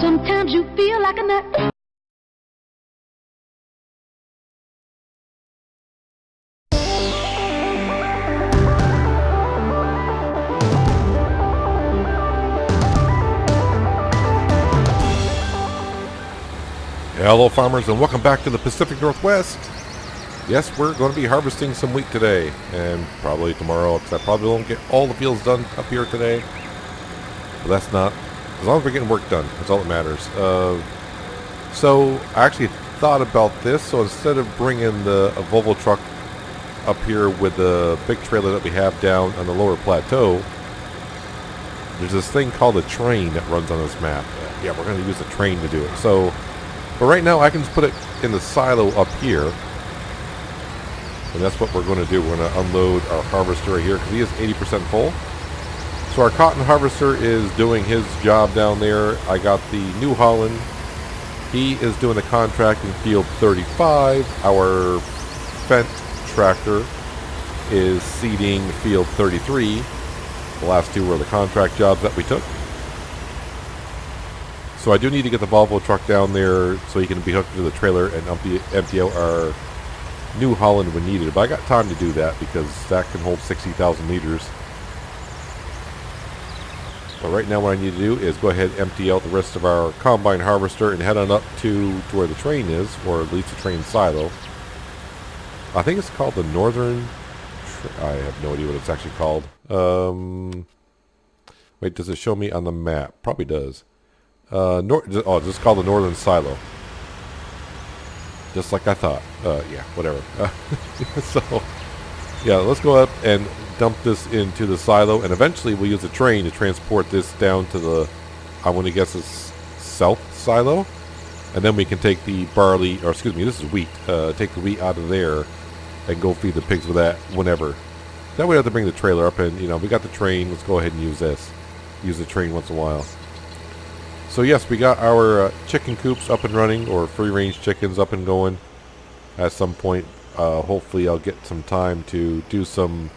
Sometimes you feel like a nut. Hello farmers, and welcome back to the Pacific Northwest. Yes, we're going to be harvesting some wheat today and probably tomorrow, because I probably won't get all the fields done up here today. But that's not, as long as we're getting work done, that's all that matters. So I actually thought about this. So instead of bringing a Volvo truck up here with the big trailer that we have down on the lower plateau, there's this thing called a train that runs on this map. Yeah, we're going to use the train to do it. So, but right now I can just put it in the silo up here. And that's what we're going to do. We're going to unload our harvester right here because he is 80% full. So our cotton harvester is doing his job down there. I got the New Holland. He is doing the contract in field 35. Our Fent tractor is seeding field 33. The last two were the contract jobs that we took. So I do need to get the Volvo truck down there so he can be hooked to the trailer and empty out our New Holland when needed. But I got time to do that because that can hold 60,000 liters. But right now what I need to do is go ahead and empty out the rest of our combine harvester and head on up to where the train is, or at least the train silo. I think it's called the Northern... I have no idea what it's actually called. Wait, does it show me on the map? Probably does. It's just called the Northern Silo. Just like I thought. Yeah, whatever. So, yeah, let's go up and dump this into the silo, and eventually we'll use a train to transport this down to the, I want to guess it's south silo, and then we can take the barley, or excuse me, this is wheat, take the wheat out of there and go feed the pigs with that whenever. Then we have to bring the trailer up, and, you know, we got the train, let's go ahead and use this. Use the train once in a while. So yes, we got our chicken coops up and running, or free-range chickens up and going. At some point, hopefully I'll get some time to do some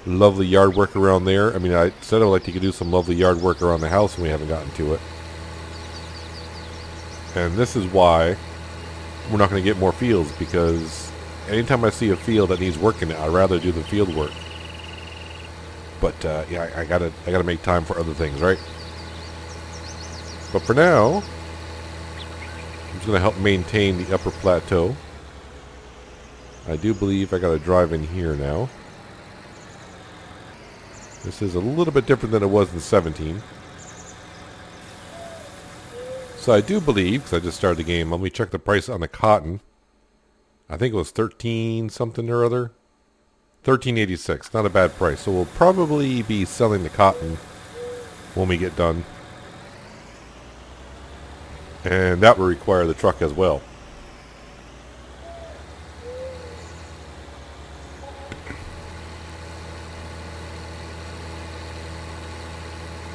lovely yard work around there. I mean, I said I would like to do some lovely yard work around the house, and we haven't gotten to it. And this is why we're not going to get more fields, because anytime I see a field that needs work in it, I'd rather do the field work. But yeah, I gotta make time for other things, right? But for now, I'm just going to help maintain the upper plateau. I do believe I got to drive in here now. This is a little bit different than it was in 17. So I do believe, because I just started the game, let me check the price on the cotton. I think it was 13 something or other. 13.86, not a bad price. So we'll probably be selling the cotton when we get done. And that will require the truck as well.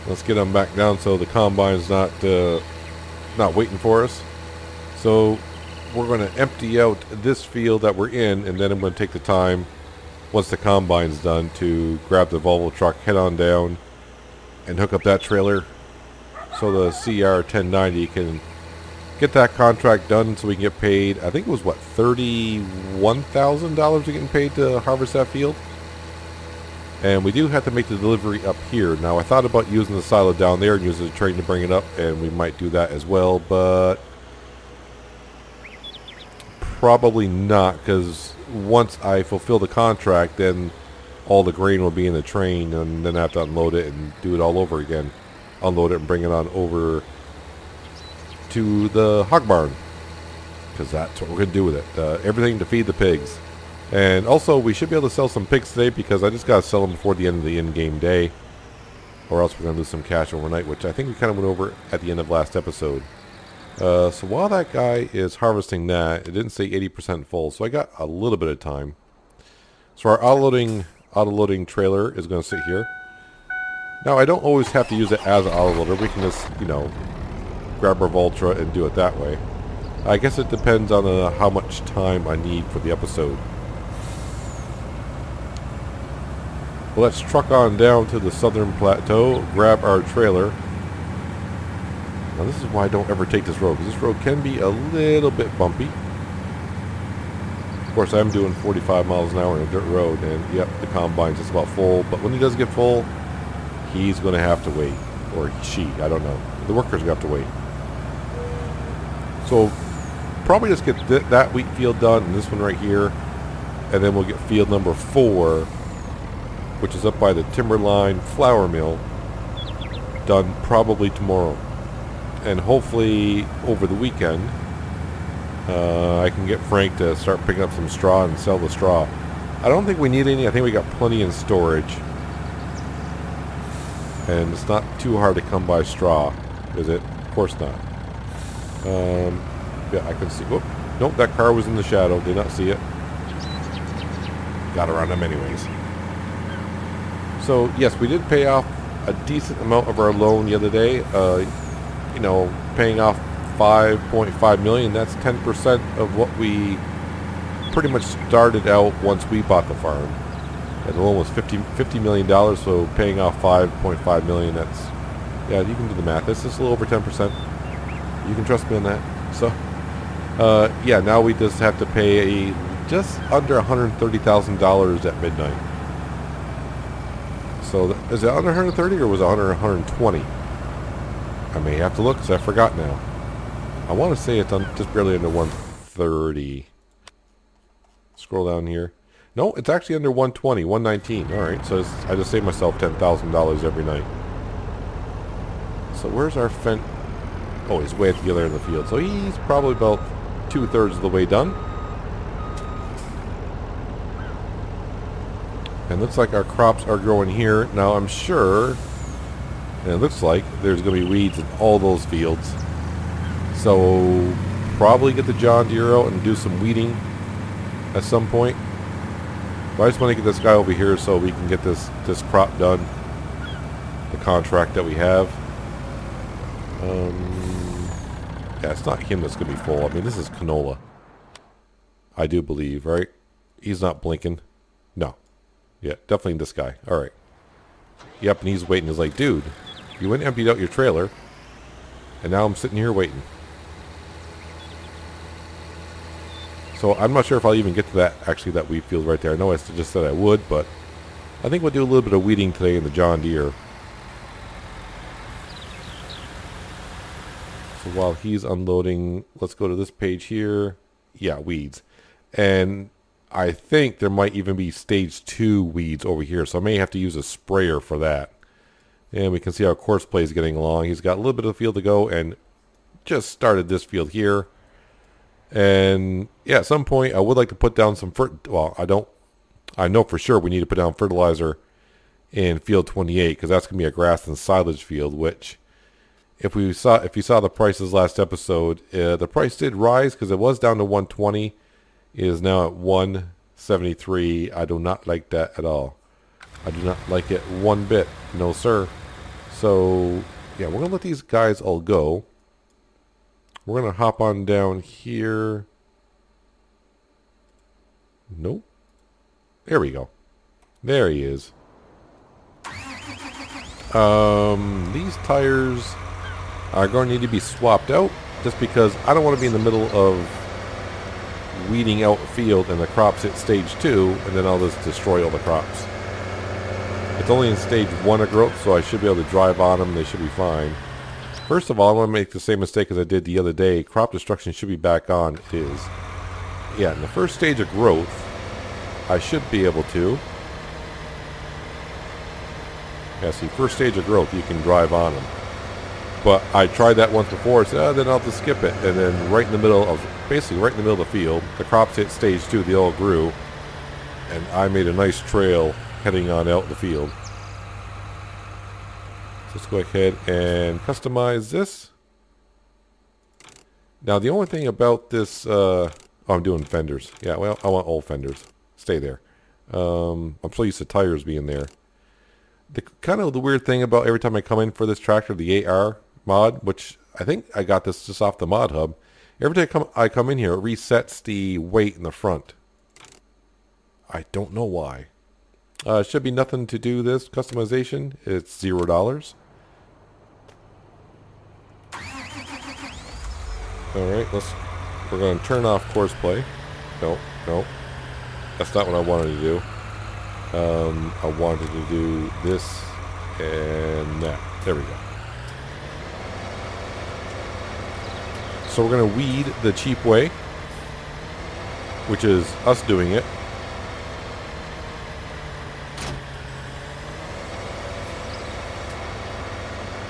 Let's get them back down so the combine's not waiting for us. So we're going to empty out this field that we're in, and then I'm going to take the time, once the combine's done, to grab the Volvo truck, head on down, and hook up that trailer so the CR 1090 can get that contract done so we can get paid. I think it was, what, $31,000 we're getting paid to harvest that field? And we do have to make the delivery up here. Now, I thought about using the silo down there and using the train to bring it up, and we might do that as well, but probably not, because once I fulfill the contract, then all the grain will be in the train, and then I have to unload it and do it all over again. Unload it and bring it on over to the hog barn, because that's what we're going to do with it. Everything to feed the pigs. And also, we should be able to sell some pigs today, because I just got to sell them before the end of the in-game day, or else we're going to lose some cash overnight, which I think we kind of went over at the end of last episode. So while that guy is harvesting that, it didn't say 80% full, so I got a little bit of time. So our auto-loading trailer is going to sit here. Now, I don't always have to use it as an auto-loader. We can just, you know, grab our Voltra and do it that way. I guess it depends on how much time I need for the episode. Well, let's truck on down to the southern plateau, grab our trailer, Now this is why I don't ever take this road, because this road can be a little bit bumpy. Of course, I'm doing 45 miles an hour on a dirt road, and yep, the combine's just about full. But when he does get full, he's going to have to wait. Or she, I don't know. The workers have to wait. So, probably just get that wheat field done, and this one right here. And then we'll get field number 4, which is up by the Timberline flour mill, done probably tomorrow. And hopefully, over the weekend, I can get Frank to start picking up some straw and sell the straw. I don't think we need any. I think we got plenty in storage. And it's not too hard to come by straw, is it? Of course not. Yeah, I can see. Whoop. Nope, that car was in the shadow. Did not see it. Got around them anyways. So, yes, we did pay off a decent amount of our loan the other day. You know, paying off $5.5 million. That's 10% of what we pretty much started out once we bought the farm. And the loan was $50 million, so paying off $5.5 million, that's, yeah, you can do the math. That's just a little over 10%. You can trust me on that. So, yeah, now we just have to pay just under $130,000 at midnight. So, is it under 130 or was it under 120? I may have to look because I forgot now. I want to say it's just barely under 130. Scroll down here. No, it's actually under 120, 119. All right, so I just saved myself $10,000 every night. So where's our fence? Oh, he's way at the other end of the field. So he's probably about 2/3 of the way done. And looks like our crops are growing here. Now I'm sure, and it looks like there's going to be weeds in all those fields. So probably get the John Deere out and do some weeding at some point. But I just want to get this guy over here so we can get this crop done. The contract that we have. Yeah, it's not him that's going to be full. I mean, this is canola. I do believe, right? He's not blinking. No. Yeah, definitely this guy. All right. Yep, and he's waiting. He's like, dude, you went and emptied out your trailer, and now I'm sitting here waiting. So I'm not sure if I'll even get to that, actually, that wheat field right there. I know I just said I would, but I think we'll do a little bit of weeding today in the John Deere. So while he's unloading, let's go to this page here. Yeah, weeds. And I think there might even be stage 2 weeds over here, so I may have to use a sprayer for that. And we can see how course play is getting along. He's got a little bit of the field to go and just started this field here. And yeah, at some point I would like to put down some I know for sure we need to put down fertilizer in field 28 because that's going to be a grass and silage field, which if you saw the prices last episode, the price did rise because it was down to 120. It is now at 173. I do not like that at all. I do not like it one bit. No, sir. So, yeah, we're going to let these guys all go. We're going to hop on down here. Nope. There we go. There he is. These tires are going to need to be swapped out just because I don't want to be in the middle of weeding out a field and the crops hit stage 2 and then I'll just destroy all the crops. It's only in stage 1 of growth, so I should be able to drive on them and they should be fine. First of all, I want to make the same mistake as I did the other day. Crop destruction should be back on. It is. Yeah, in the first stage of growth, I should be able to. Yeah, see, first stage of growth, you can drive on them. But I tried that once before. I said, then I'll just skip it. And then right in the middle of the field, the crops hit stage 2. They all grew. And I made a nice trail heading on out the field. So let's go ahead and customize this. Now, the only thing about this... I'm doing fenders. Yeah, well, I want all fenders. Stay there. I'm so used to tires being there. The weird thing about every time I come in for this tractor, the AR mod, which I think I got this just off the mod hub. Every time I come in here, it resets the weight in the front. I don't know why. It should be nothing to do customization. It's $0. Alright, we're going to turn off course play. No, that's not what I wanted to do. I wanted to do this and that. There we go. So we're going to weed the cheap way, which is us doing it.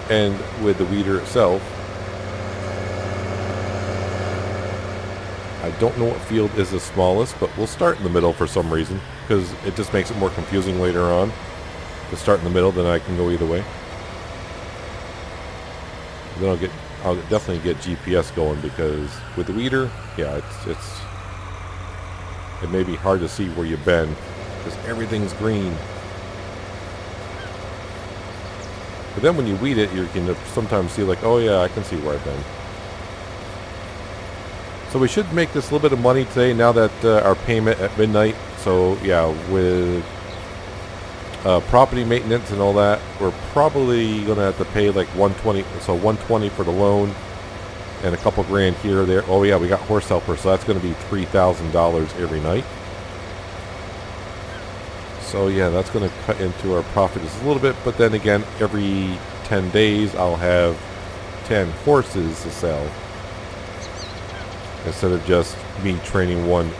And with the weeder itself, I don't know what field is the smallest, but we'll start in the middle for some reason, because it just makes it more confusing later on to start in the middle. Then I can go either way. Then I'll definitely get GPS going, because with the weeder, yeah, it may be hard to see where you've been because everything's green. But then when you weed it, you can sometimes see like, oh yeah, I can see where I've been. So we should make this a little bit of money today now that our payment at midnight. So yeah, with property maintenance and all that, we're probably going to have to pay like $120. So $120 for the loan and a couple grand here or there. Oh yeah, we got horse helper, so that's going to be $3,000 every night. So yeah, that's going to cut into our profit just a little bit. But then again, every 10 days I'll have 10 horses to sell, instead of just me training one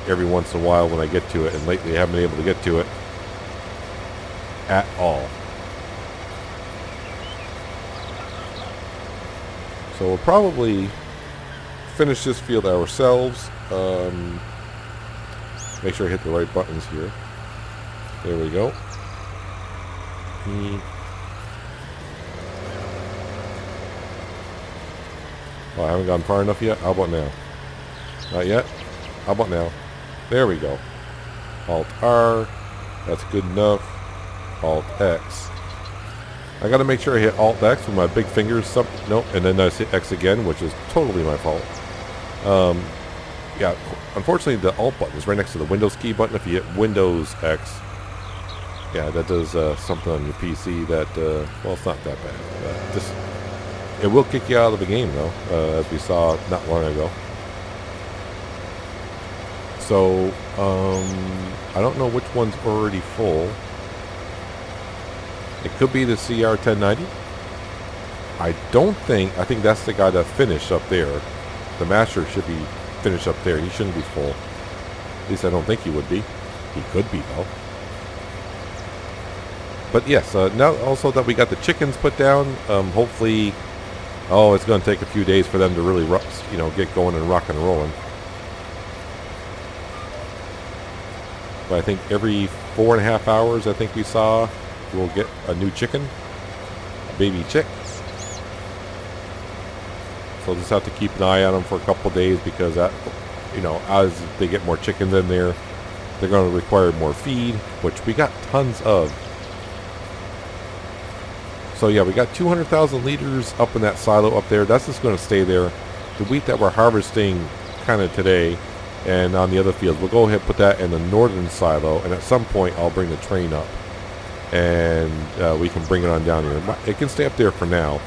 every once in a while when I get to it. And lately I haven't been able to get to it at all. So we'll probably finish this field ourselves. Make sure I hit the right buttons here. There we go. Oh, I haven't gone far enough yet. How about now? Not yet? How about now? There we go. Alt R. That's good enough. Alt X. I gotta make sure I hit Alt X with my big fingers. Nope. And then I hit X again, which is totally my fault. Yeah, unfortunately the Alt button is right next to the Windows key button. If you hit Windows X, yeah, that does something on your PC that, well, it's not that bad. It will kick you out of the game, though, as we saw not long ago. So, I don't know which one's already full. It could be the CR1090. I think that's the guy that finished up there. The master should be finished up there. He shouldn't be full. At least I don't think he would be. He could be, though. But yes, now also that we got the chickens put down, hopefully, it's going to take a few days for them to really, get going and rock and rolling. But I think every 4.5 hours, I think we saw, we'll get a new chicken, a baby chick. So we'll just have to keep an eye on them for a couple days, because that, as they get more chickens in there, they're going to require more feed, which we got tons of. So yeah, we got 200,000 liters up in that silo up there. That's just going to stay there. The wheat that we're harvesting kind of today and on the other fields, we'll go ahead and put that in the northern silo, and at some point I'll bring the train up and we can bring it on down here. It can stay up there for now.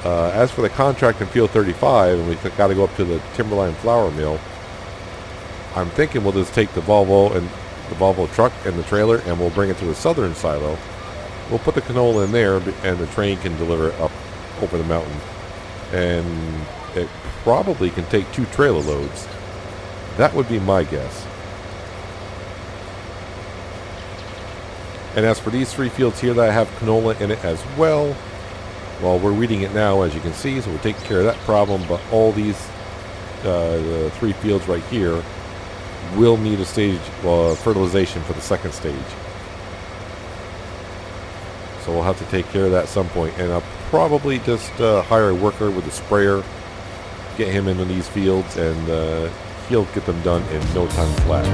As for the contract in field 35, and we got to go up to the Timberline flour mill, I'm thinking we'll just take the Volvo truck and the trailer, and we'll bring it to the southern silo. We'll put the canola in there, and the train can deliver it up over the mountain. And it probably can take 2 trailer loads. That would be my guess. And as for these 3 fields here that have canola in it as well, well, we're weeding it now, as you can see, so we're taking care of that problem. But all these the 3 fields right here will need a stage fertilization for the second stage. So we'll have to take care of that at some point. And I'll probably just hire a worker with a sprayer, get him into these fields, and he'll get them done in no time flat.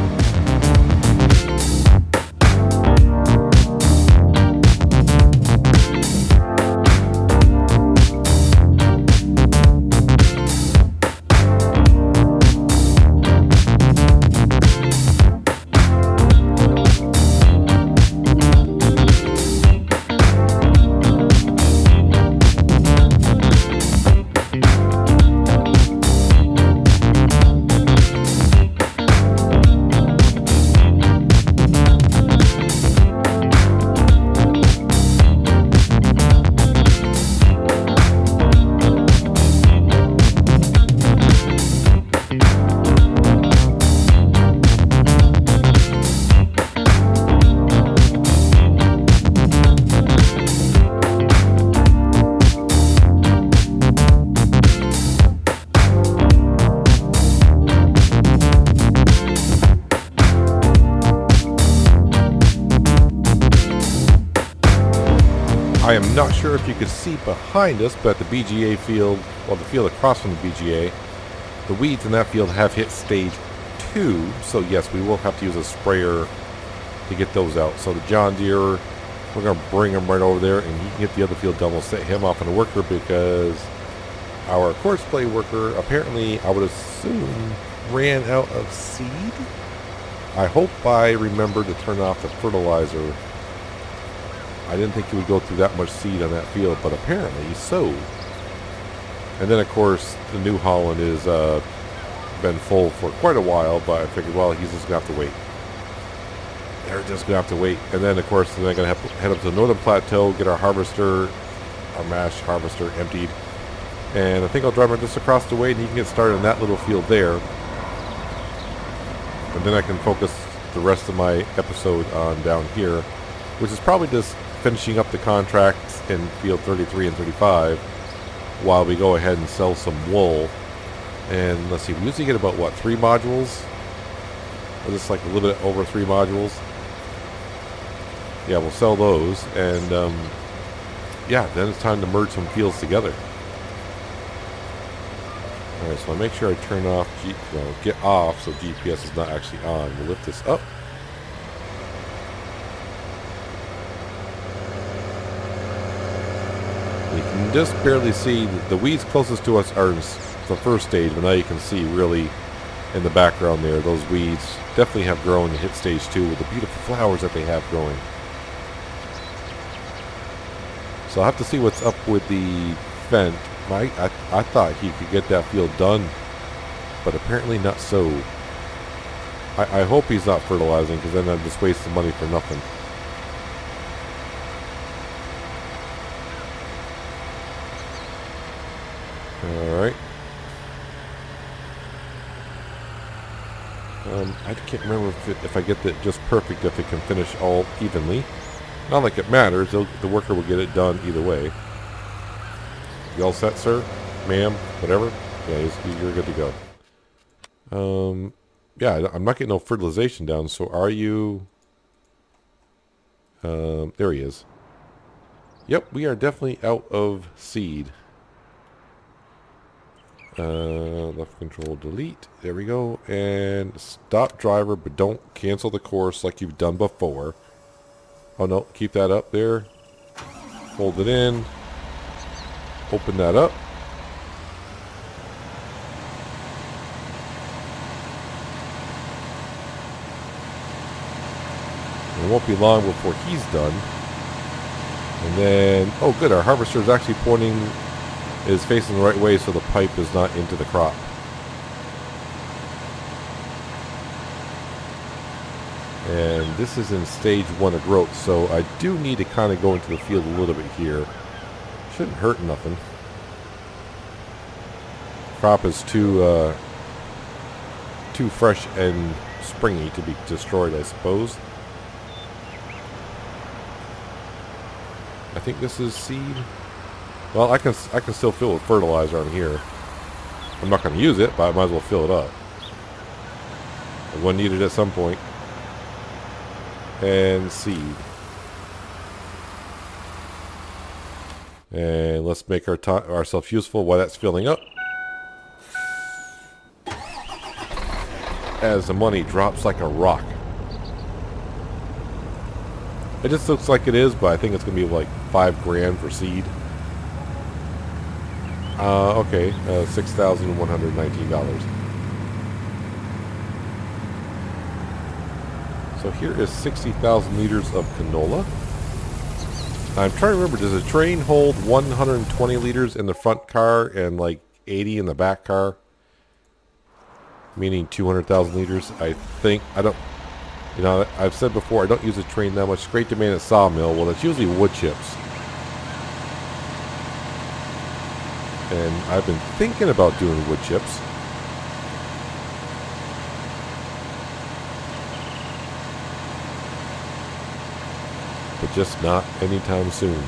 I'm not sure if you could see behind us, but the BGA field, well, the field across from the BGA, the weeds in that field have hit stage 2. So yes, we will have to use a sprayer to get those out. So the John Deere, we're going to bring him right over there, and he can get the other field done. We'll set him off on a worker because our course play worker, apparently, I would assume, ran out of seed. I hope I remember to turn off the fertilizer. I didn't think he would go through that much seed on that field, but apparently so. And then, of course, the New Holland is been full for quite a while, but I figured, well, he's just going to have to wait. They're just going to have to wait. And then, of course, they're going to have to head up to the Northern Plateau, get our harvester, our mash harvester emptied. And I think I'll drive him just across the way, and he can get started in that little field there. And then I can focus the rest of my episode on down here, which is probably just finishing up the contracts in field 33 and 35 while we go ahead and sell some wool. And let's see, we usually get about, what, 3 modules? Or just like a little bit over 3 modules? Yeah, we'll sell those. And, yeah, then it's time to merge some fields together. Alright, so I'll make sure I turn off, get off so GPS is not actually on. We'll lift this up. You can just barely see the weeds closest to us are in the first stage, but now you can see really in the background there, those weeds definitely have grown to hit stage 2 with the beautiful flowers that they have growing. So I'll have to see what's up with the Fent. I thought he could get that field done, but apparently not so. I hope he's not fertilizing, because then I'm just wasting money for nothing. Alright. I can't remember if I get that just perfect, if it can finish all evenly. Not like it matters. The worker will get it done either way. You all set, sir? Ma'am? Whatever? Yeah, you're good to go. Yeah, I'm not getting no fertilization down, so are you... there he is. Yep, we are definitely out of seed. Left control delete. There we go. And stop driver, but don't cancel the course like you've done before. Oh no, keep that up there. Fold it in. Open that up. And it won't be long before he's done. And then, oh good, our harvester is actually pointing, is facing the right way so the pipe is not into the crop. And this is in stage 1 of growth, so I do need to kind of go into the field a little bit here. Shouldn't hurt nothing. Crop is too fresh and springy to be destroyed, I suppose. I think this is seed. Well, I can still fill with fertilizer on here. I'm not going to use it, but I might as well fill it up. I'm going to need it at some point. And seed. And let's make ourselves useful while that's filling up. As the money drops like a rock. It just looks like it is, but I think it's going to be like $5,000 for seed. Okay, $6,119. So here is 60,000 liters of canola. I'm trying to remember, does a train hold 120 liters in the front car and like 80 in the back car? Meaning 200,000 liters, I think. I don't, you know, I've said before, I don't use a train that much. Great demand at sawmill. Well, that's usually wood chips. And I've been thinking about doing wood chips. But just not anytime soon.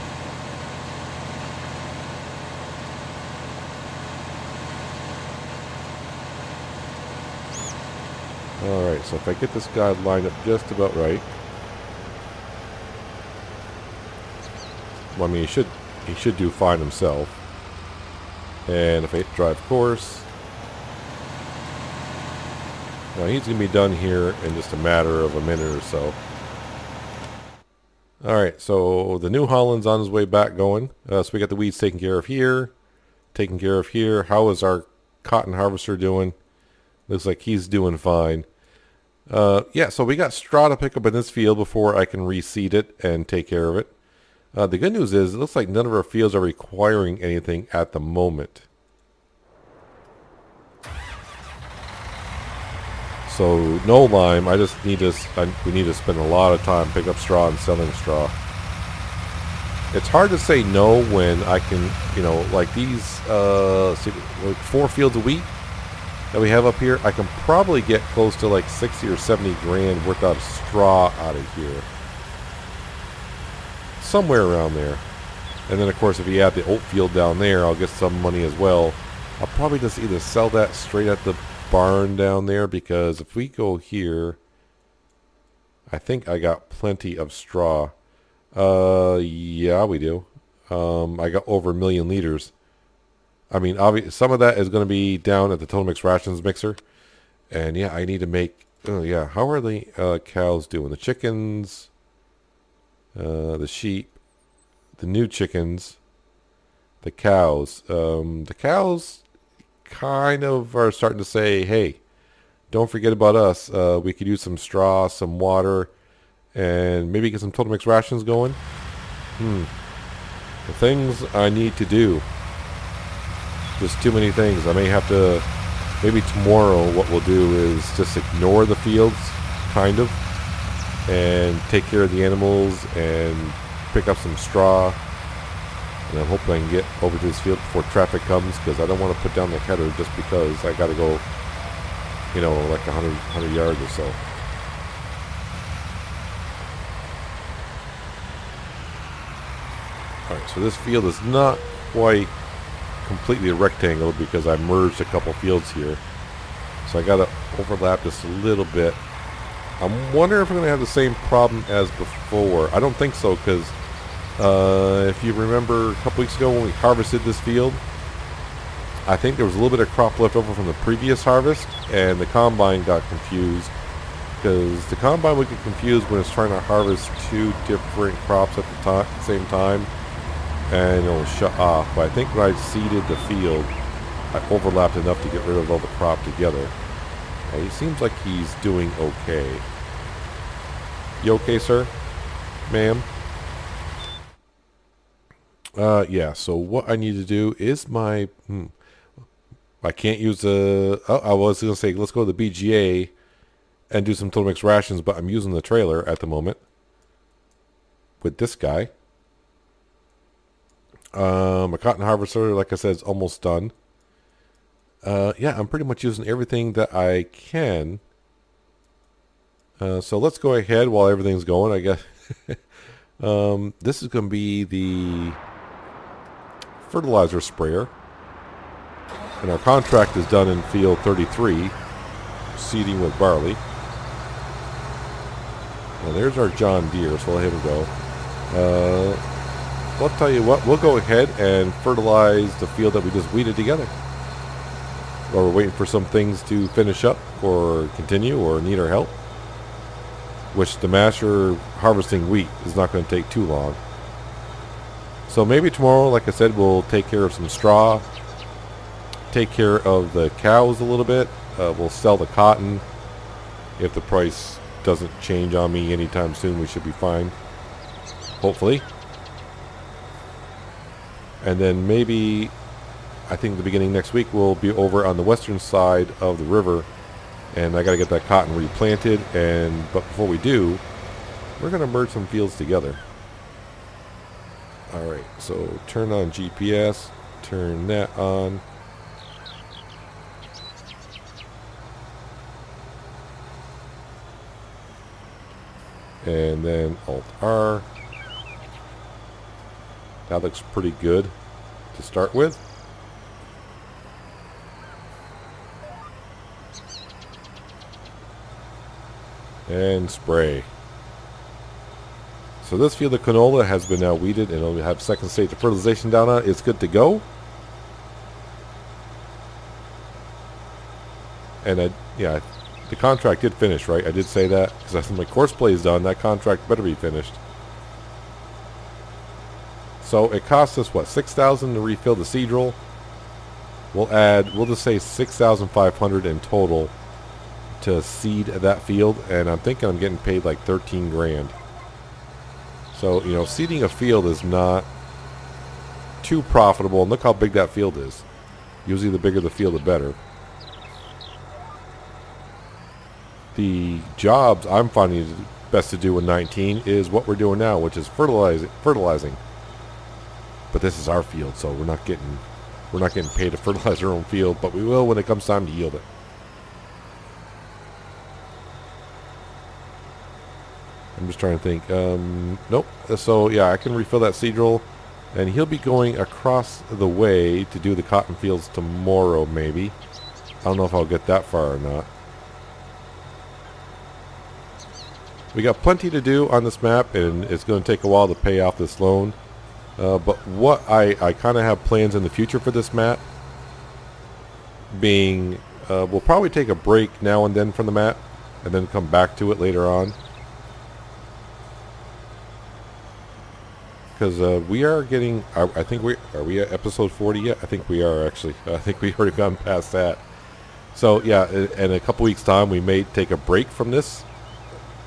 Alright, so if I get this guy lined up just about right. Well, I mean, he should do fine himself. And if I hit drive course, now he's going to be done here in just a matter of a minute or so. Alright, so the New Holland's on his way back going. So we got the weeds taken care of here. Taken care of here. How is our cotton harvester doing? Looks like he's doing fine. Yeah, so we got straw to pick up in this field before I can reseed it and take care of it. The good news is it looks like none of our fields are requiring anything at the moment. So no lime. I just need to. We need to spend a lot of time picking up straw and selling straw. It's hard to say no when I can, you know, like these see, like 4 fields of wheat that we have up here. I can probably get close to like 60 or 70 grand worth of straw out of here, somewhere around there. And then of course, if you add the oat field down there, I'll get some money as well. I'll probably just either sell that straight at the barn down there, because if we go here, I think I got plenty of straw. Yeah, we do. I got over 1 million liters. I mean, obviously, some of that is going to be down at the Total Mix Rations mixer. And yeah, I need to make, oh yeah, how are the cows doing? The chickens, the sheep, the new chickens, the cows. The cows kind of are starting to say, hey, don't forget about us. We could use some straw, some water, and maybe get some Total Mix Rations going. The things I need to do. Just too many things. I may have to, maybe tomorrow what we'll do is just ignore the fields, kind of, and take care of the animals and pick up some straw. And I'm hoping I can get over to this field before traffic comes, because I don't want to put down the header just because I got to go, you know, like 100 yards or so. Alright, so this field is not quite completely a rectangle because I merged a couple fields here. So I got to overlap this a little bit. I'm wondering if I'm going to have the same problem as before. I don't think so, because if you remember a couple weeks ago when we harvested this field, I think there was a little bit of crop left over from the previous harvest, and the combine got confused, because the combine would get confused when it's trying to harvest 2 different crops at the same time, and it'll shut off. But I think when I seeded the field, I overlapped enough to get rid of all the crop together. And he seems like he's doing okay. You okay, sir? Ma'am? Yeah, so what I need to do is my... I can't use the... Oh, I was going to say, let's go to the BGA and do some Total Mix Rations, but I'm using the trailer at the moment with this guy. My cotton harvester, like I said, is almost done. Yeah, I'm pretty much using everything that I can. So let's go ahead while everything's going, I guess. This is going to be the fertilizer sprayer. And our contract is done in field 33, seeding with barley. Well, there's our John Deere, so let him go. I'll tell you what, we'll go ahead and fertilize the field that we just weeded together. While we're waiting for some things to finish up or continue or need our help. Which the masher harvesting wheat is not going to take too long. So maybe tomorrow, like I said, we'll take care of some straw. Take care of the cows a little bit. We'll sell the cotton. If the price doesn't change on me anytime soon, we should be fine. Hopefully. And then maybe, I think the beginning next week, we'll be over on the western side of the river. And I got to get that cotton replanted. But before we do, we're going to merge some fields together. Alright, so turn on GPS. Turn that on. And then Alt-R. That looks pretty good to start with. And spray. So this field of canola has been now weeded, and it'll have second stage of fertilization down on it. It's good to go. And yeah, the contract did finish, right? I did say that because I said my course play is done. That contract better be finished. So it cost us what, $6,000 to refill the seed roll. We'll just say $6,500 in total to seed that field, and I'm thinking I'm getting paid like 13 grand. So, you know, seeding a field is not too profitable, and look how big that field is. Usually the bigger the field, the better. The jobs I'm finding it best to do in 19 is what we're doing now, which is fertilizing. But this is our field, so we're not getting paid to fertilize our own field, but we will when it comes time to yield it. I'm just trying to think. Nope. So yeah, I can refill that seed roll, and he'll be going across the way to do the cotton fields tomorrow, maybe. I don't know if I'll get that far or not. We got plenty to do on this map, and it's going to take a while to pay off this loan. But what I kind of have plans in the future for this map being, we'll probably take a break now and then from the map and then come back to it later on. Because we are getting, I think are we at episode 40 yet? I think we are actually. I think we've already gone past that. So yeah, in a couple weeks time we may take a break from this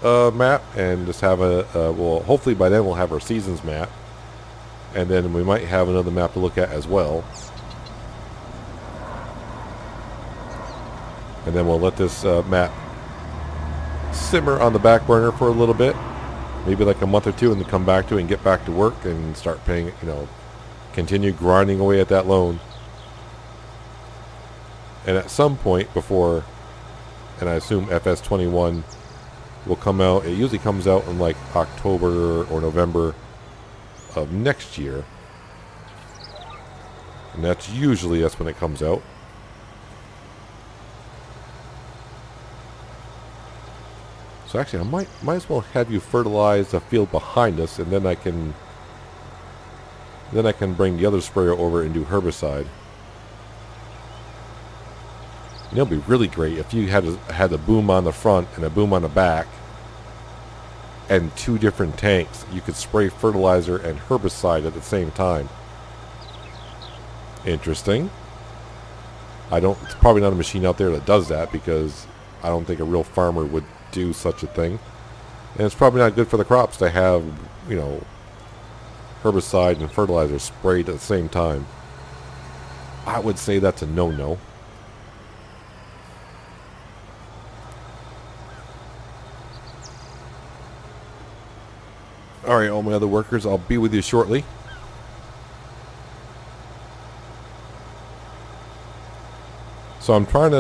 map and just have well, hopefully by then we'll have our seasons map. And then we might have another map to look at as well. And then we'll let this map simmer on the back burner for a little bit. Maybe like a month or two, and then come back to it and get back to work and start paying, you know, continue grinding away at that loan. And at some point before, and I assume FS21 will come out, it usually comes out in like October or November of next year, and that's when it comes out. So actually I might as well have you fertilize the field behind us, and then I can bring the other sprayer over and do herbicide. You know, it'd be really great if you had a boom on the front and a boom on the back and two different tanks. You could spray fertilizer and herbicide at the same time. Interesting. It's probably not a machine out there that does that, because I don't think a real farmer would do such a thing. And it's probably not good for the crops to have, you know, herbicide and fertilizer sprayed at the same time. I would say that's a no-no. Alright, all my other workers, I'll be with you shortly. So I'm trying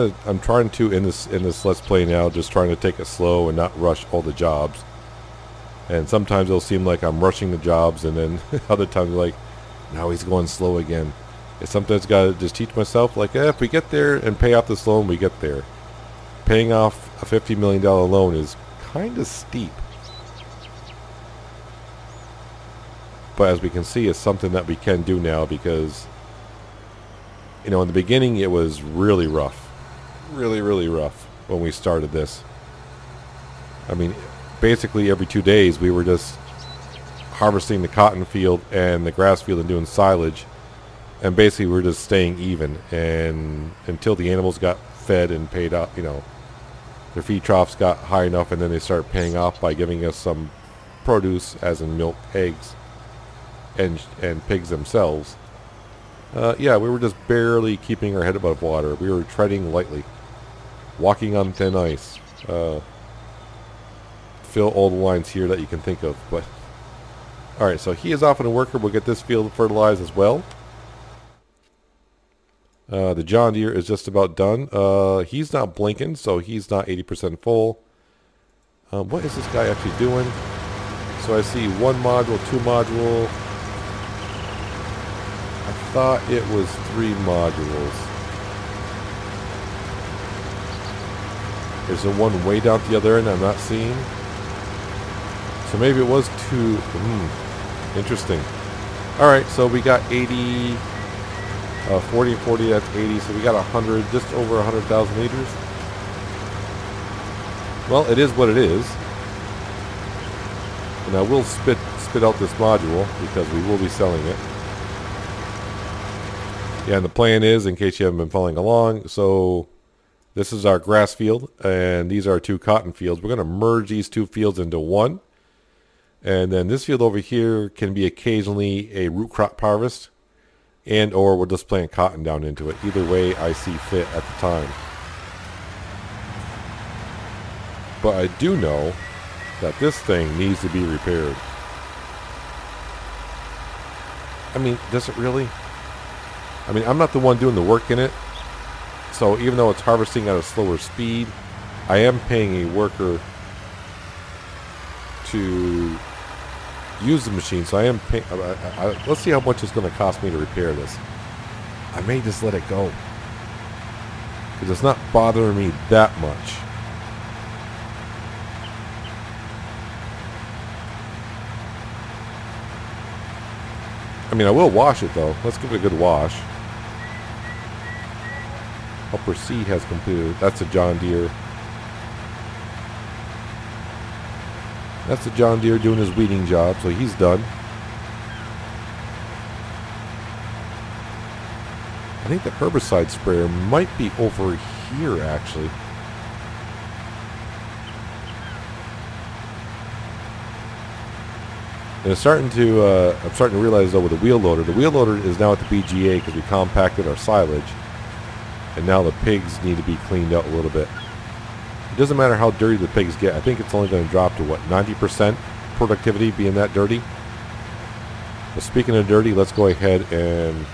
to in this let's play now, just trying to take it slow and not rush all the jobs. And sometimes it'll seem like I'm rushing the jobs, and then other times like, now he's going slow again. I sometimes gotta just teach myself, like, if we get there and pay off this loan, we get there. Paying off a $50 million loan is kind of steep. But as we can see, it's something that we can do now, because, you know, in the beginning it was really rough. Really, really rough when we started this. I mean, basically every 2 days we were just harvesting the cotton field and the grass field and doing silage. And basically we're just staying even, and until the animals got fed and paid off, you know, their feed troughs got high enough, and then they started paying off by giving us some produce, as in milk, eggs, and pigs themselves. Yeah, we were just barely keeping our head above water. We were treading lightly, walking on thin ice. Fill all the lines here that you can think of. But alright, so he is off on a worker. We'll get this field fertilized as well. The John Deere is just about done. He's not blinking, so he's not 80% full. What is this guy actually doing? So I see 1 module, 2 module. I thought it was 3 modules. There's the one way down at the other end I'm not seeing. So maybe it was two. Interesting. All right, so we got 80, 40 and 40, that's 80. So we got 100, just over 100,000 liters. Well, it is what it is. And I will spit out this module because we will be selling it. Yeah, and the plan is, in case you haven't been following along, so this is our grass field, and these are our two cotton fields. We're going to merge these two fields into one. And then this field over here can be occasionally a root crop harvest, and or we'll just plant cotton down into it. Either way I see fit at the time. But I do know that this thing needs to be repaired. I mean, does it really? I mean, I'm not the one doing the work in it. So even though it's harvesting at a slower speed, I am paying a worker to use the machine. So I am paying. Let's see how much it's going to cost me to repair this. I may just let it go, because it's not bothering me that much. I mean, I will wash it though. Let's give it a good wash. Upper C has completed. That's a John Deere. That's the John Deere doing his weeding job, so he's done. I think the herbicide sprayer might be over here, actually. And it's starting to, I'm starting to realize though with the wheel loader is now at the BGA because we compacted our silage. And now the pigs need to be cleaned out a little bit. It doesn't matter how dirty the pigs get. I think it's only going to drop to what, 90% productivity being that dirty. But speaking of dirty, let's go ahead and...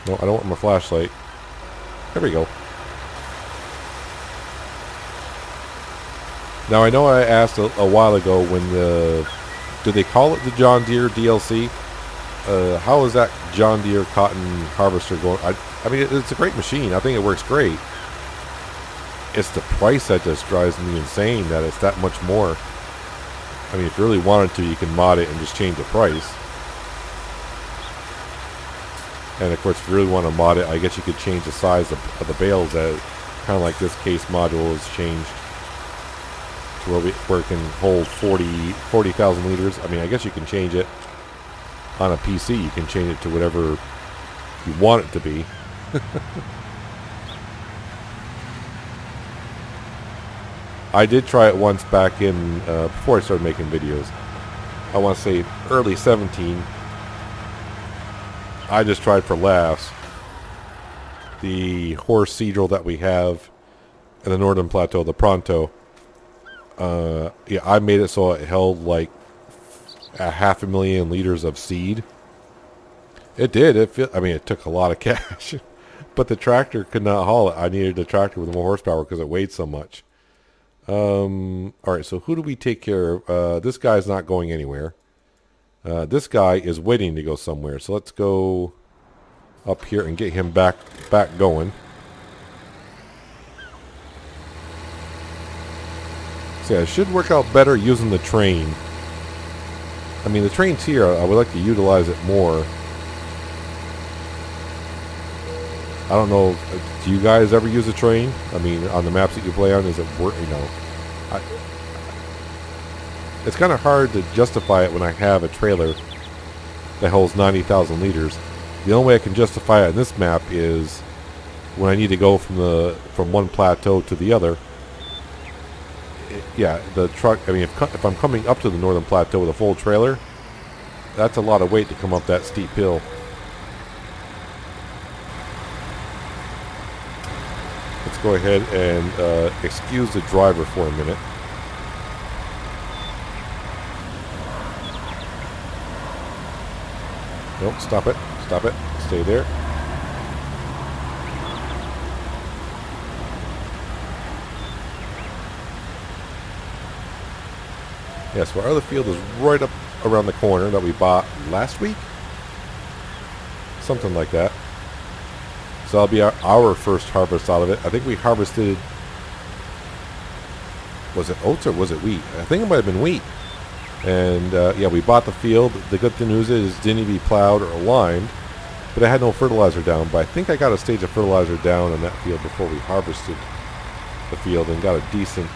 No, I don't want my flashlight. There we go. Now I know I asked a while ago when the... Do they call it the John Deere DLC? How is that John Deere cotton harvester going? I mean, it's a great machine. I think it works great. It's the price that just drives me insane, that it's that much more. I mean, if you really wanted to, you can mod it and just change the price. And of course, if you really want to mod it, I guess you could change the size of the bales, kind of like this case module is changed to where it can hold 40,000 liters. I mean, I guess you can change it on a PC. You can change it to whatever you want it to be. I did try it once back in, before I started making videos. I want to say early 17. I just tried for laughs. The horse seedrill that we have in the Northern Plateau, the Pronto. Yeah, I made it so it held like 500,000 liters of seed. It did. I mean, it took a lot of cash. But the tractor could not haul it. I needed a tractor with more horsepower because it weighed so much. Alright, so who do we take care of? This guy's not going anywhere. This guy is waiting to go somewhere. So let's go up here and get him back going. So yeah, it should work out better using the train. I mean, the train's here. I would like to utilize it more. I don't know. Do you guys ever use a train? I mean, on the maps that you play on, is it work? You know, it's kind of hard to justify it when I have a trailer that holds 90,000 liters. The only way I can justify it in this map is when I need to go from one plateau to the other. Yeah, the truck. I mean, if I'm coming up to the Northern Plateau with a full trailer, that's a lot of weight to come up that steep hill. Let's go ahead and excuse the driver for a minute. Nope, stop it. Stop it. Stay there. Yes, our other field is right up around the corner that we bought last week. Something like that. So that'll be our first harvest out of it. I think we harvested Was it oats or was it wheat? I think it might have been wheat. And yeah, we bought the field. The good news is it didn't need to be plowed or lined, but I had no fertilizer down. But I think I got a stage of fertilizer down on that field before we harvested the field and got a decent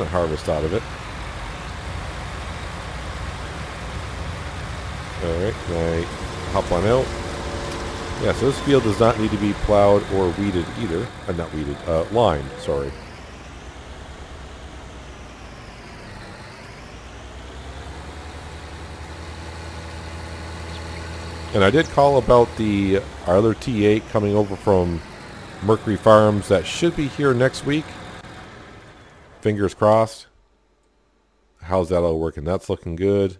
harvest out of it. Alright, can I hop on out? Yeah, so this field does not need to be plowed or weeded either. Not weeded, lined, sorry. And I did call about our other T8 coming over from Mercury Farms that should be here next week. Fingers crossed. How's that all working? That's looking good.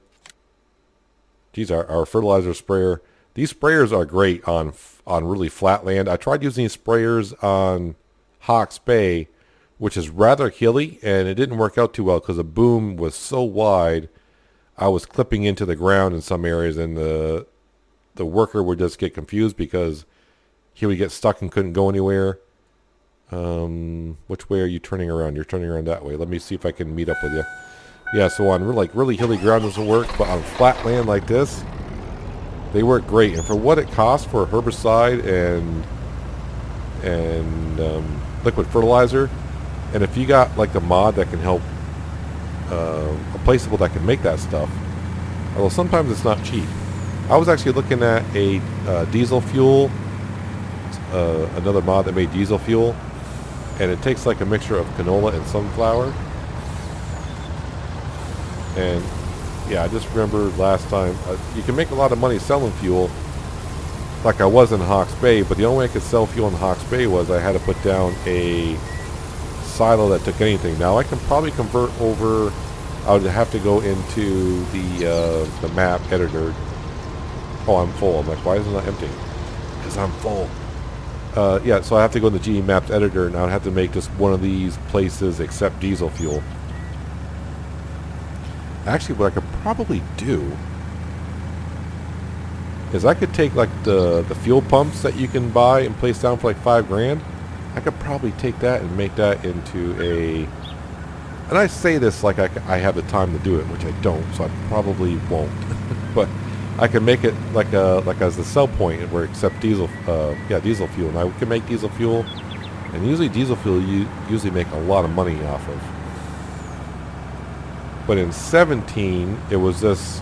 Geez, our fertilizer sprayer. These sprayers are great on really flat land. I tried using these sprayers on Hawke's Bay, which is rather hilly, and it didn't work out too well because the boom was so wide. I was clipping into the ground in some areas, and the worker would just get confused because he would get stuck and couldn't go anywhere. Which way are you turning around? You're turning around that way. Let me see if I can meet up with you. Yeah, so on really hilly ground doesn't work, but on flat land like this, they work great. And for what it costs for a herbicide and liquid fertilizer, and if you got like the mod that can help, a placeable that can make that stuff, although sometimes it's not cheap. I was actually looking at a diesel fuel, another mod that made diesel fuel, and it takes like a mixture of canola and sunflower. And yeah, I just remember last time, you can make a lot of money selling fuel, like I was in Hawke's Bay, but the only way I could sell fuel in Hawke's Bay was I had to put down a silo that took anything. Now I can probably convert over, I would have to go into the map editor. Oh, I'm full. I'm like, why is it not empty? Because I'm full. Yeah, so I have to go in the GE Maps editor, and I would have to make just one of these places accept diesel fuel. Actually, what I could probably do is I could take like the fuel pumps that you can buy and place down for like $5,000. I could probably take that and make that into a, and I say this like I have the time to do it, which I don't, so I probably won't. But I can make it like as a sell point where it accepts diesel, diesel fuel. And I can make diesel fuel, and usually diesel fuel you usually make a lot of money off of. But in 17, it was this,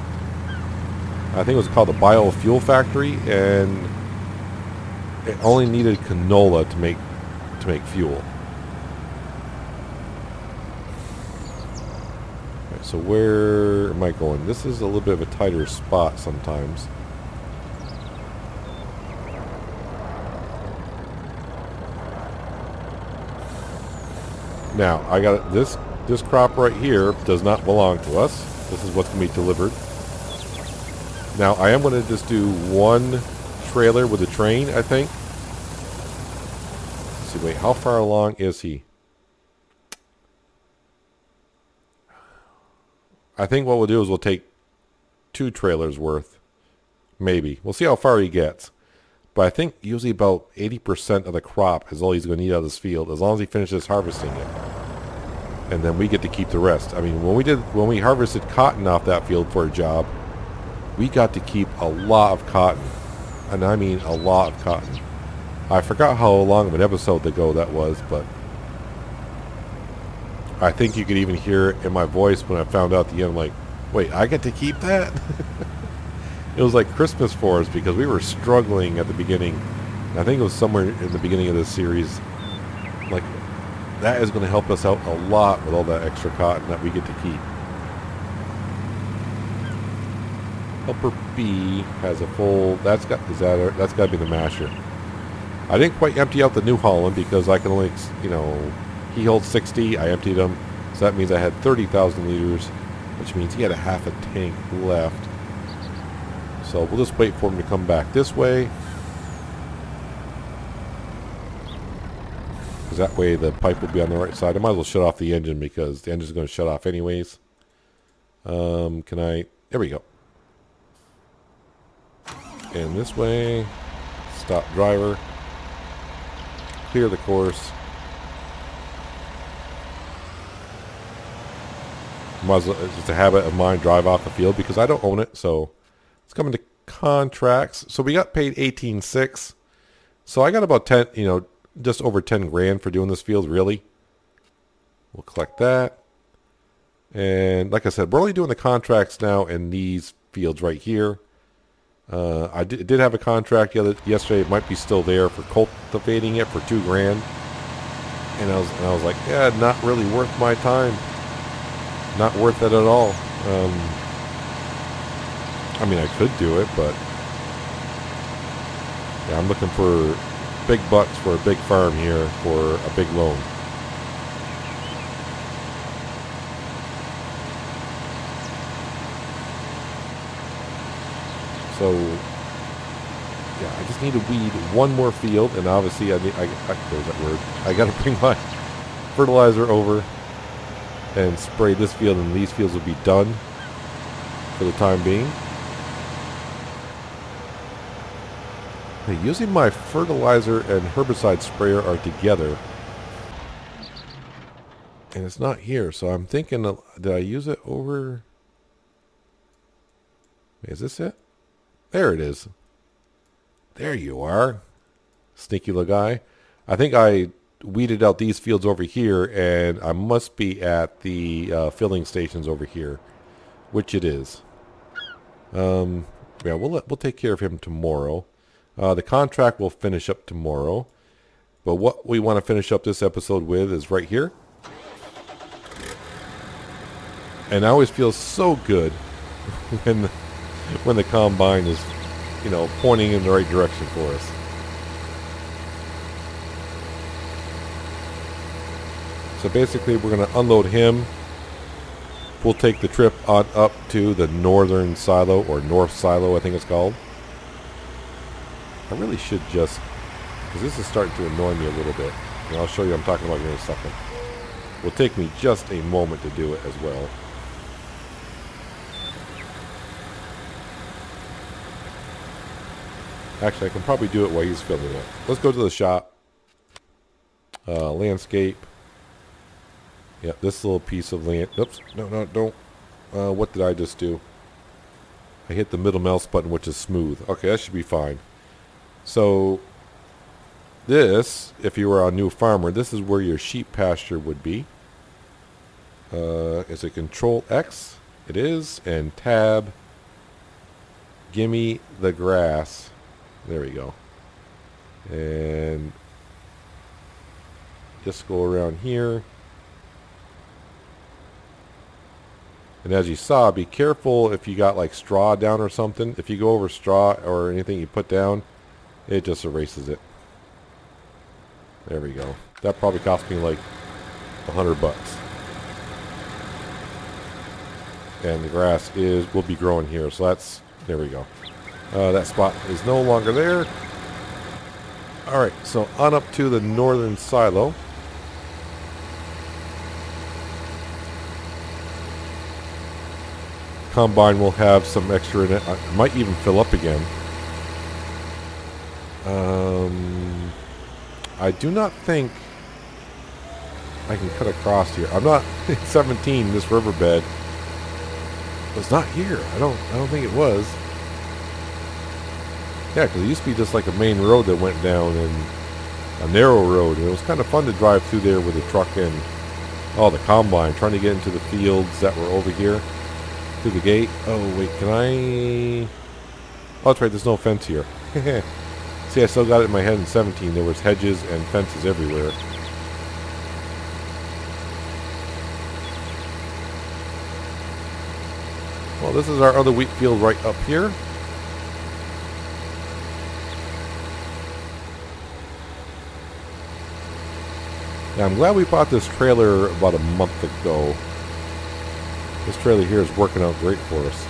I think it was called the Biofuel Factory, and it only needed canola to make fuel. Right, so where am I going? This is a little bit of a tighter spot sometimes. Now, I got this crop right here does not belong to us. This is what's going to be delivered. Now, I am going to just do one trailer with a train, I think. Let's see, wait, how far along is he? I think what we'll do is we'll take 2 trailers worth. Maybe. We'll see how far he gets. But I think usually about 80% of the crop is all he's going to need out of this field, as long as he finishes harvesting it. And then we get to keep the rest. I mean, when we harvested cotton off that field for a job, we got to keep a lot of cotton. And I mean a lot of cotton. I forgot how long of an episode ago that was, but I think you could even hear it in my voice when I found out at the end, like, wait, I get to keep that? It was like Christmas for us because we were struggling at the beginning. I think it was somewhere in the beginning of this series. Like, that is going to help us out a lot with all that extra cotton that we get to keep. Helper B has a full. That's got to be the masher. I didn't quite empty out the New Holland because I can only, he holds 60. I emptied him, so that means I had 30,000 liters, which means he had a half a tank left. So we'll just wait for him to come back this way. Because that way the pipe will be on the right side. I might as well shut off the engine because the engine's going to shut off anyways. There we go. And this way. Stop driver. Clear the course. It's a habit of mine, drive off the field because I don't own it. So it's coming to contracts. So we got paid 18.6. So I got about 10, just over 10 grand for doing this field, really. We'll collect that. And like I said, we're only doing the contracts now in these fields right here. I did have a contract yesterday. It might be still there for cultivating it for 2 grand. And I was like, yeah, not really worth my time. Not worth it at all. I mean, I could do it, but yeah, I'm looking for big bucks for a big farm here for a big loan. So yeah, I just need to weed one more field, and obviously there's that word. I got to bring my fertilizer over and spray this field, and these fields will be done for the time being. Okay, using my fertilizer and herbicide sprayer are together, and it's not here, so I'm thinking, did I use it over? Is this it? There it is. There you are, sneaky little guy. I think I weeded out these fields over here, and I must be at the filling stations over here, which it is. Yeah, we'll take care of him tomorrow. The contract will finish up tomorrow, but what we want to finish up this episode with is right here. And I always feel so good when the combine is, pointing in the right direction for us. So basically, we're going to unload him. We'll take the trip on up to the northern silo, or north silo, I think it's called. I really should just, because this is starting to annoy me a little bit. And I'll show you what I'm talking about here in a second. It will take me just a moment to do it as well. Actually, I can probably do it while he's filming it. Let's go to the shop. Landscape. Yeah, this little piece of land. Oops. No, don't. What did I just do? I hit the middle mouse button, which is smooth. Okay, that should be fine. So, this, if you were a new farmer, this is where your sheep pasture would be. Is it Control X? It is. And Tab. Gimme the grass. There we go. And just go around here. And as you saw, be careful if you got like straw down or something. If you go over straw or anything you put down, it just erases it. There we go. That probably cost me like $100. And the grass will be growing here. So there we go. That spot is no longer there. Alright, so on up to the northern silo. Combine will have some extra in it. I might even fill up again. I do not think I can cut across here. I'm not 17. This riverbed was not here. I don't think it was. Yeah, because it used to be just like a main road that went down, and a narrow road, and it was kind of fun to drive through there with a truck and the combine, trying to get into the fields that were over here through the gate. Oh wait, can I? Oh, that's right. There's no fence here. See, I still got it in my head in 17. There was hedges and fences everywhere. Well, this is our other wheat field right up here. Yeah, I'm glad we bought this trailer about a month ago. This trailer here is working out great for us.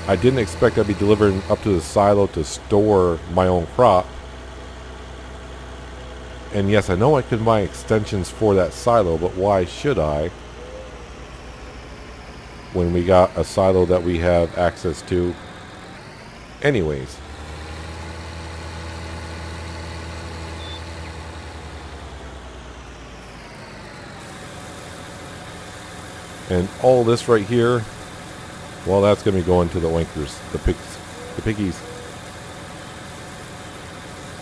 I didn't expect I'd be delivering up to the silo to store my own crop. And yes, I know I could buy extensions for that silo, but why should I? When we got a silo that we have access to. Anyways. And all this right here, well, that's going to be going to the winkers, the piggies.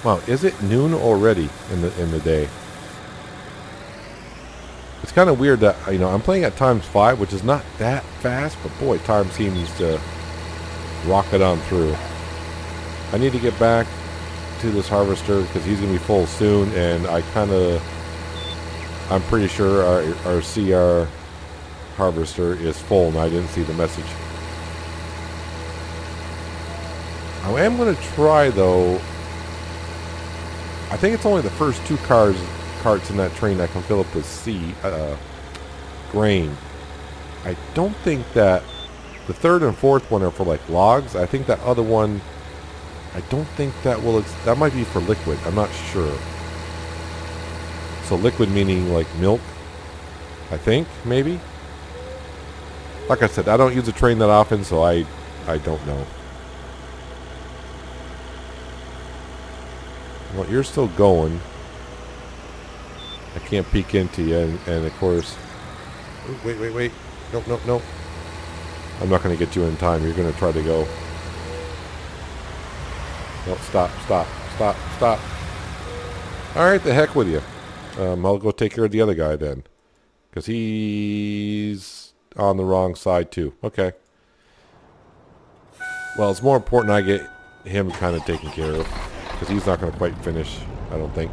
Wow, is it noon already in the day? It's kind of weird that, you know, I'm playing at ×5, which is not that fast, but boy, time seems to rocket on through. I need to get back to this harvester because he's going to be full soon, and I'm pretty sure our CR harvester is full, and I didn't see the message. I am going to try, though. I think it's only the first 2 carts in that train that can fill up with grain. I don't think that the 3rd and 4th one are for like logs. I think that other one, I don't think that will, that might be for liquid. I'm not sure. So liquid meaning like milk, I think, maybe. Like I said, I don't use the train that often, so I don't know. Well, you're still going. I can't peek into you, and of course... Wait. Nope. I'm not going to get you in time. You're going to try to go. No, stop. Alright, the heck with you. I'll go take care of the other guy then. Because he's on the wrong side too. Okay. Well, it's more important I get him kind of taken care of. Because he's not going to quite finish, I don't think.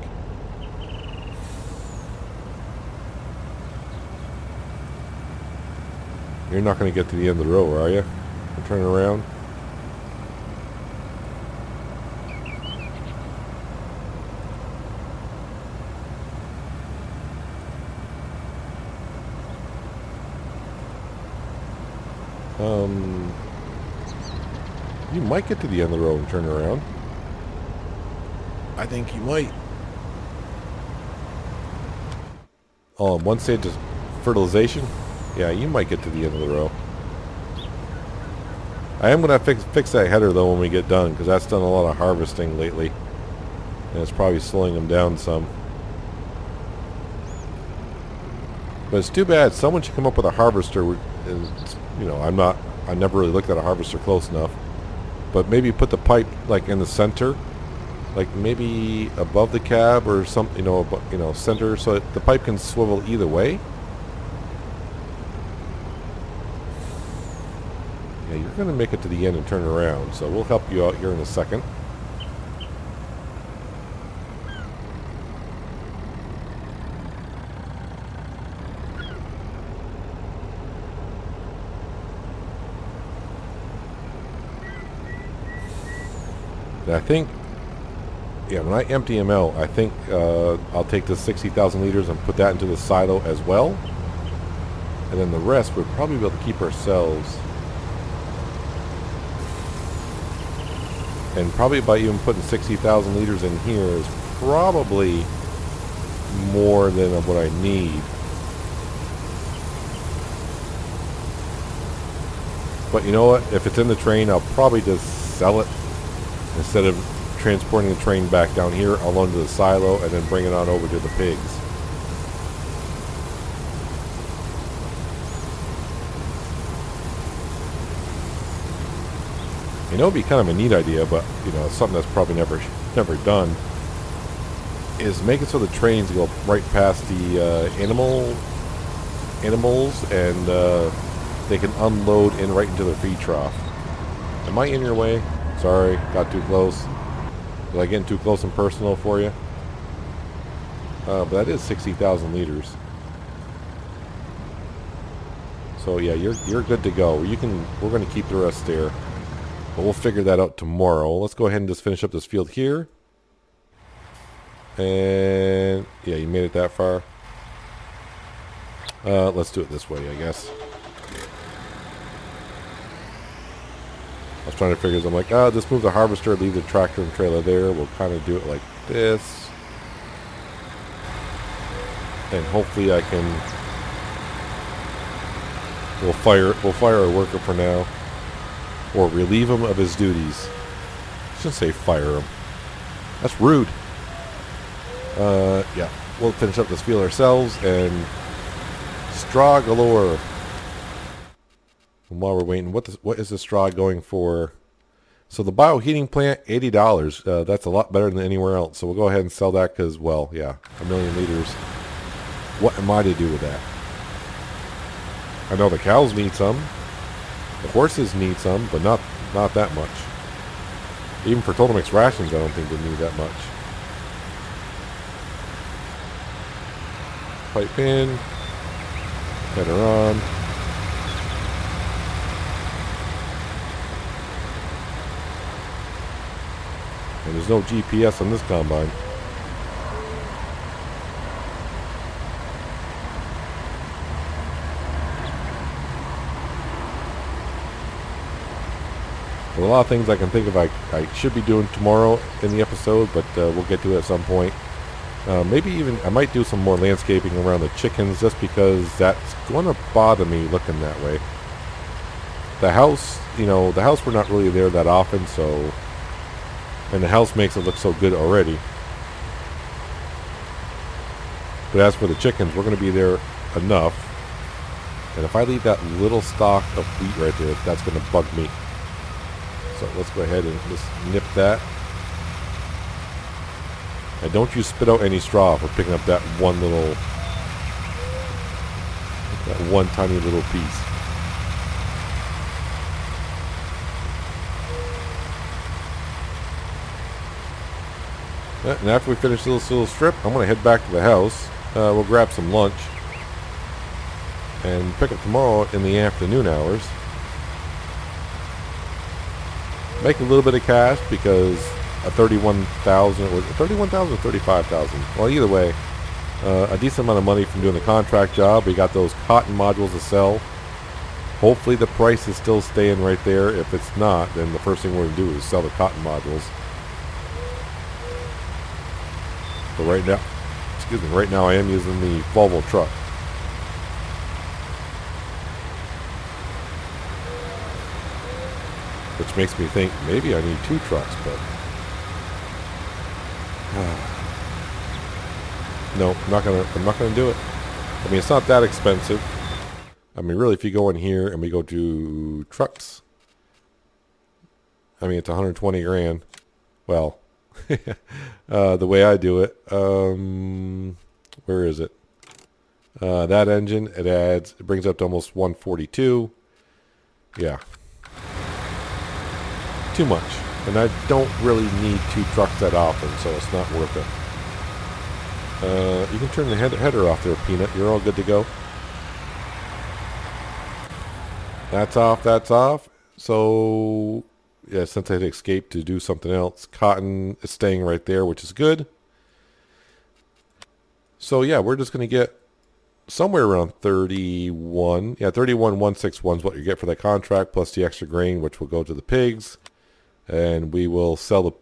You're not going to get to the end of the row, are you? Turn around. You might get to the end of the row and turn around. I think you might. Oh, one stage is fertilization. Yeah, you might get to the end of the row. I am going to fix that header though when we get done, because that's done a lot of harvesting lately, and it's probably slowing them down some. But it's too bad. Someone should come up with a harvester. You know, I never really looked at a harvester close enough. But maybe put the pipe like in the center, like maybe above the cab or something, center, so that the pipe can swivel either way. Yeah, you're going to make it to the end and turn around, so we'll help you out here in a second. I think, yeah, when I empty them out, I think I'll take the 60,000 liters and put that into the silo as well. And then the rest we'll probably be able to keep ourselves. And probably by even putting 60,000 liters in here is probably more than what I need. But you know what? If it's in the train, I'll probably just sell it. Instead of transporting the train back down here, I'll load to the silo and then bring it on over to the pigs. You know, it'd be kind of a neat idea, but you know, it's something that's probably never done. Is make it so the trains go right past the animals, and they can unload in right into the feed trough. Am I in your way? Sorry, got too close. Was I getting too close and personal for you? But that is 60,000 liters. So yeah, you're good to go. We're going to keep the rest there. But we'll figure that out tomorrow. Let's go ahead and just finish up this field here. And yeah, you made it that far. Let's do it this way, I guess. I was trying to figure, I'm like, just move the harvester, leave the tractor and trailer there. We'll kind of do it like this. And hopefully I can... We'll fire our worker for now. Or relieve him of his duties. I shouldn't say fire him. That's rude. Yeah, we'll finish up this field ourselves, and straw galore. And while we're waiting, what is the straw going for? So the bioheating plant, $80. That's a lot better than anywhere else. So we'll go ahead and sell that because, well, yeah, 1,000,000 liters. What am I to do with that? I know the cows need some. The horses need some, but not that much. Even for Total Mix rations, I don't think they need that much. Pipe in. Header on. And there's no GPS on this combine. There are a lot of things I can think of I should be doing tomorrow in the episode, but we'll get to it at some point. Maybe even I might do some more landscaping around the chickens just because that's going to bother me looking that way. The house, the house we're not really there that often, so... And the house makes it look so good already. But as for the chickens, we're going to be there enough. And if I leave that little stalk of wheat right there, that's going to bug me. So let's go ahead and just nip that. And don't you spit out any straw for picking up that one tiny little piece. And after we finish this little strip, I'm going to head back to the house. We'll grab some lunch. And pick up tomorrow in the afternoon hours. Make a little bit of cash because a 31,000, was it 31,000 or 35,000? Well, either way, a decent amount of money from doing the contract job. We got those cotton modules to sell. Hopefully the price is still staying right there. If it's not, then the first thing we're going to do is sell the cotton modules. But right now I am using the Volvo truck. Which makes me think maybe I need 2 trucks, but... No, I'm not gonna do it. I mean, it's not that expensive. I mean, really, if you go in here and we go to trucks, I mean, it's 120 grand. Well, the way I do it, where is it? That engine, it brings up to almost 142. Yeah. Too much. And I don't really need 2 trucks that often, so it's not worth it. You can turn the header off there, Peanut. You're all good to go. That's off. So, yeah, since I had escaped to do something else, cotton is staying right there, which is good. So, yeah, we're just going to get somewhere around 31. Yeah, 31,161 is what you get for that contract, plus the extra grain, which will go to the pigs. And we will sell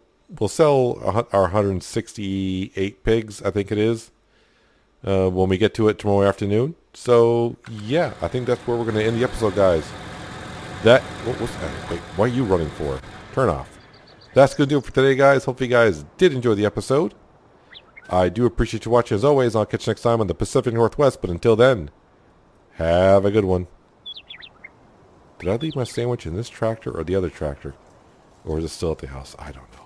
our 168 pigs, I think it is, when we get to it tomorrow afternoon. So yeah, I think that's where we're going to end the episode, guys. What's that? Wait, what are you running for? Turn off. That's going to do it for today, guys. Hope you guys did enjoy the episode. I do appreciate you watching as always. I'll catch you next time on the Pacific Northwest. But until then, have a good one. Did I leave my sandwich in this tractor or the other tractor? Or is it still at the house? I don't know.